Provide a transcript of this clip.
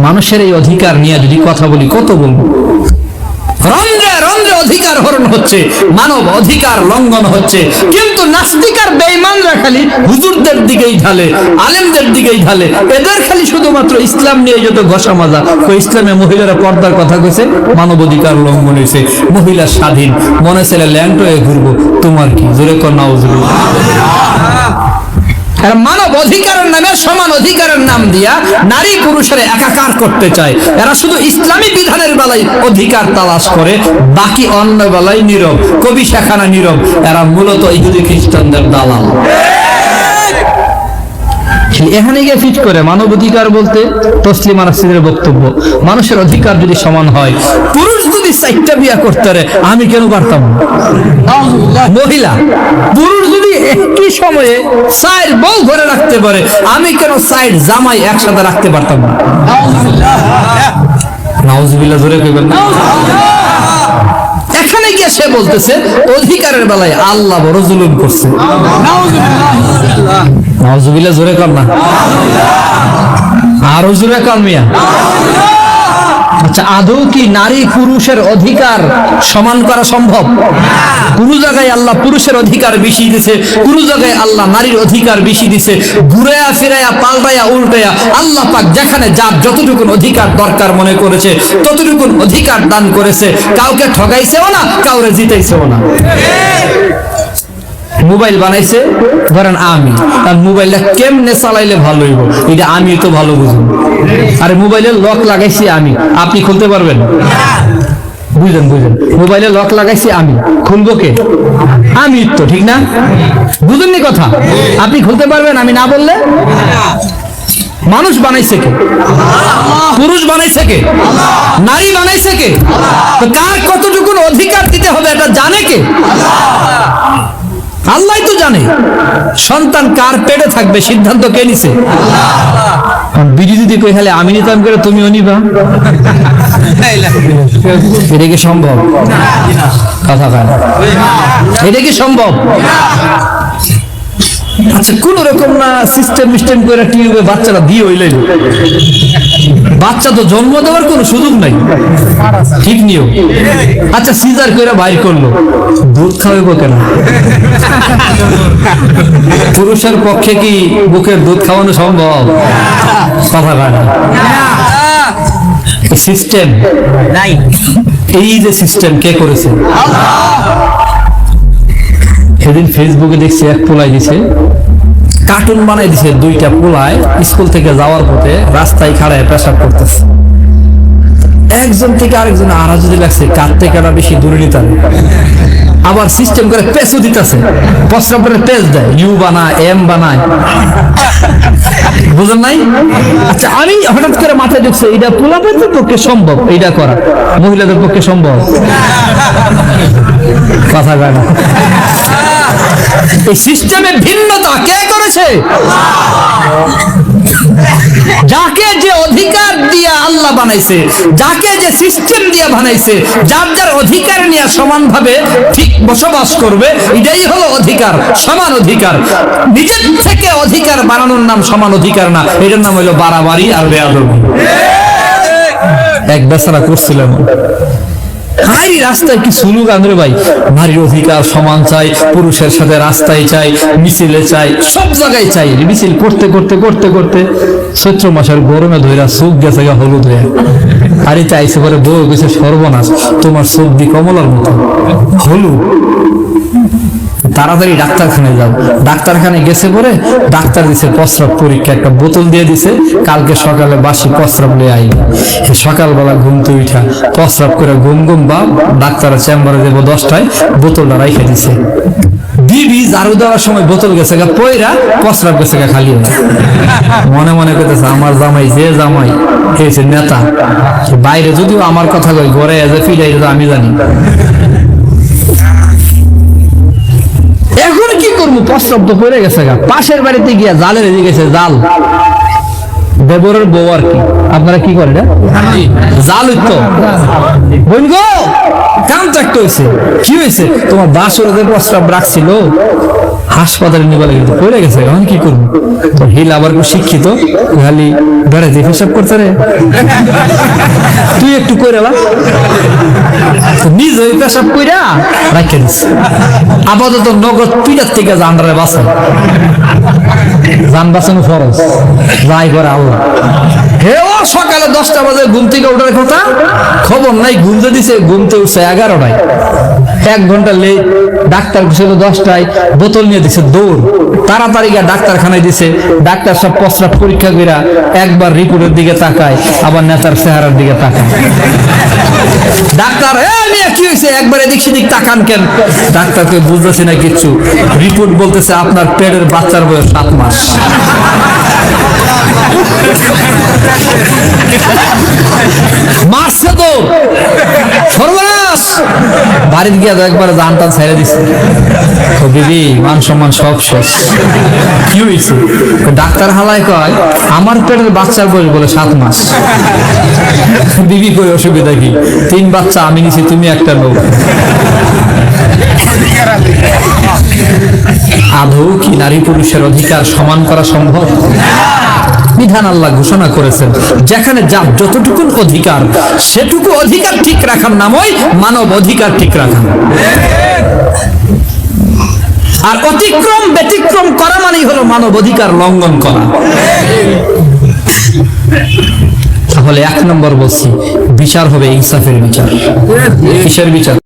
মানুষের এই অধিকার নিয়ে যদি কথা বলি কত বলবো। রন্ধ্রে রন্ধ্রে অধিকার হরণ হচ্ছে, মানব অধিকার লঙ্ঘন হচ্ছে, কিন্তু নাস্তিক আর বেঈমানরা খালি হুজুরদের দিকেই ঢালে, আলেমদের দিকেই ঢালে। এদের খালি শুধুমাত্র ইসলাম নিয়ে যত ঘষা মাজা। ইসলামে মহিলারা পর্দার কথা কইছে, মানব অধিকার লঙ্ঘন হয়েছে, মহিলা স্বাধীন, মনে ছেলে ল্যান্ড হয়ে ঘুরবো, তোমার কি? জোরে কর নাউজুবিল্লাহ। মানব অধিকারের নামে সমান অধিকারের নাম দিয়া নারী পুরুষের একাকার করতে চায়। এরা শুধু ইসলামী বিধানের বেলায় অধিকার তালাশ করে, বাকি অন্য বেলায় নীরব, কবি শেখানা নীরব। এরা মূলত ইহুদি খ্রিস্টানদের দালাল। এখানে গিয়ে ফিট করে মানব অধিকার বলতে তসলিমা নাসরিনের বক্তব্য, মানুষের অধিকার যদি সমান হয়, পুরুষ যদি 4টা বিয়া করতে পারে, আমি কেন পারতাম না? মহিলা পুরুষ যদি একই সময়ে 4 বউ ঘরে রাখতে পারে, আমি কেন 4 জামাই একসাথে রাখতে পারতাম না? নাউজুবিল্লাহ, জোরে কইবেন না। এখানে গিয়ে সে বলতেছে অধিকারের বেলায় আল্লাহ বড় জুলুম করছে। নাউজুবিল্লাহ, জোরে কর না, আরো জোরে কর মিয়া। আচ্ছা, আদৌ কি নারী পুরুষের অধিকার সমান করা সম্ভব? কোন জায়গায় আল্লাহ পুরুষের অধিকার বেশি দিছে, কোন জায়গায় আল্লাহ নারীর অধিকার বেশি দিছে। ঘুরায়া ফিরাইয়া পাল্টাইয়া উল্টাইয়া আল্লাহ পাক যেখানে যার যতটুকুন অধিকার দরকার মনে করেছে ততটুকুন অধিকার দান করেছে। কাউকে ঠগাইছেও না, কাউরে জিতাইছেও না। মোবাইল বানাইছে ধরেন আমি, তার মোবাইলটা কেমনে চালাইলে ভালো হইব এটা আমি তো ভালো বুঝবো। আরে মোবাইলের লক লাগাইছি আমি, আপনি খুলতে পারবেন? বুঝলেন? মোবাইলে লক লাগাইছি আমি, খুলবো কে? আমি তো, ঠিক না? বুঝলেননি কথা? আপনি খুলতে পারবেন আমি না বললে? মানুষ বানাইছে কে? পুরুষ বানাইছে কে? নারী বানাইছে কে? তো কার কতটুকুন অধিকার দিতে হবে এটা জানে কে? আল্লাহ তো জানে। সন্তান কার পেটে থাকবে সিদ্ধান্ত কে নিছে? বিড়ি যদি কই খালে আমি নিতাম করে তুমিও নিবা, এটা কি সম্ভব? কথা কয় না, এটা কি সম্ভব? আচ্ছা, কোন রকম না সিস্টেম করে টিউবে বাচ্চারা দিয়ে হইলে, বাচ্চা তো জন্ম দেওয়ার কোনো সুযোগ নাই, ঠিক নিও। আচ্ছা, সিজার করে বাইর করলো, দুধ খাওয়াইব কেন? পুরুষের পক্ষে কি বুকের দুধ খাওয়ানো সম্ভব? কথা কয় না। সিস্টেম নাই। এই যে সিস্টেম কে করেছে? সেদিন ফেসবুকে দেখছি এক পোলাই দিছে, কার্টুন বানাই দিছে, 2টা পোলায় স্কুল থেকে যাওয়ার পথে রাস্তায় খাড়ায় পেশাব করতেছে। একজন থেকে আরেকজন আড়া যদি লাগছে কার থেকে বেশি দূরে নিতে হবে। আবার সিস্টেম করে পেছও দিতেছে, প্রস্রাবের পেজ দেয়, ইউ বানায়, এম বানায়, বুঝেন নাই? আচ্ছা, আমি হঠাৎ করে মাথায় ঢুকছে এটা পোলাপাতের পক্ষে সম্ভব, এইটা করা মহিলাদের পক্ষে সম্ভব? কথা কয় না। এই সিস্টেমের ভিন্নতা কে করেছে? যাকে যে অধিকার দিয়া আল্লাহ বানাইছে, যাকে যে সিস্টেম দিয়া বানাইছে, যার যার অধিকার নিয়ে সমানভাবে ঠিক বসবাস করবে, এটাই হলো অধিকার, সমান অধিকার। নিজের থেকে অধিকার বানানোর নাম সমান অধিকার না, এটার নাম হলো বাড়াবাড়ি আর বেয়াদবি। এক বেচারা করছিলাম, নারী রাস্তায় কি স্লোগান রে ভাই, নারীর অধিকার সমান চাই, পুরুষের সাথে রাস্তায় চাই, মিছিলে চাই, সব জায়গায় চাই। মিছিল করতে করতে করতে করতে চৈত্র মাসের গরমে ধইরা চোখ গেছে হলুদ হয়ে। আরে চাইছে পরে বউ গেছে, সর্বনাশ, তোমার চোখ দি কমলার মতো হলুদ, তাড়াতাড়ি ডাক্তারখানায় যাও। ডাক্তারখানায় গেছে পরে ডাক্তার দিছে প্রস্রাব পরীক্ষা, একটা বোতল দিয়ে দিছে, কালকে সকালে বাসি প্রস্রাব নিয়ে আই। সকালবেলা ঘুমতে উঠা প্রস্রাব করে ঘুম ভাব, ডাক্তারের চেম্বারে দেবো 10টায়, বোতলটা রাইখে দিছে। বিবি ঝাড়ু দেওয়ার সময় বোতল গেছে গা পয়রা, প্রস্রাব গেছে গা খালি। মনে মনে করতেছে আমার জামাই যে জামাই হয়েছে নেতা, বাইরে যদিও আমার কথা কই, ঘরে এসে ফিরাই আমি জানি। এখন কি করবো? প্রস্রাব তো পড়ে গেছে গা, পাশের বাড়িতে গিয়া জালের এদিকে গেছে, জাল দেবরের বউ আর কি, আপনারা কি করেন? জাল তো বোন গো, কাম তো একটা হয়েছে। কি হয়েছে? তোমার বাসরে যে প্রস্রাব রাখছিল হাসপাতালে নিয়ে বলে কিন্তু পড়ে গেছে, এখন কি করবো? তো হিল আবার খুব শিক্ষিত, খালি বেড়াতে পেশাব করতে রে, তুই একটু করে নিজ ওই পেশাব কইরা রাখে দিস। আপাতত নগদ পিটার থেকে জানরে বাঁচান, জান বাঁচানো ফরজ, যাই করে আল্লাহ। হেও সকালে 10টা বাজে ঘুম থেকে ওঠার কথা, খবর নাই, ঘুমতে দিছে, ঘুমতে উঠছে 11টায়, 1 ঘন্টা লেট। ডাক্তার ছিল 10টায়, বোতল নিয়ে দিছে দৌড়, তাড়াতাড়ি গিয়ে ডাক্তারখানায় দিছে। ডাক্তার সব প্রস্রাব পরীক্ষা কইরা একবার রিপোর্টের দিকে তাকায়, আবার নেতার চেহারার দিকে তাকায়। ডাক্তার কি হয়েছে, একবার এদিক সেদিক তাকান কেন? ডাক্তারকে বুঝতেছে না কিচ্ছু, রিপোর্ট বলতেছে আপনার পেটের বাচ্চার বয়স 7 মাস। মারছে তো সর্বনাশ, বাড়িতে গিয়ে একবার দান টান ছেড়ে দিচ্ছে। দিদি মান সম্মান সব শেষ। কি হয়েছে? ডাক্তার হালায় কয় আমার পেটের বাচ্চার বয়স বলে 7 মাস। দিদি কই অসুবিধা কি, 3 বাচ্চা আমি নিছি, তুমি একটা লোক। আদৌ কি নারী পুরুষের অধিকার সমান করা সম্ভব? বিধান আল্লাহ ঘোষণা করেছেন, যেখানে যার যতটুকু অধিকার, সেটুকু অধিকার ঠিক রাখার নামই মানব অধিকার ঠিক রাখা। আর অতিক্রম ব্যতিক্রম করা মানেই হলো মানব অধিকার লঙ্ঘন করা। তাহলে 1 নম্বর বলছি, বিচার হবে ইনসাফের বিচার। কিসের বিচার?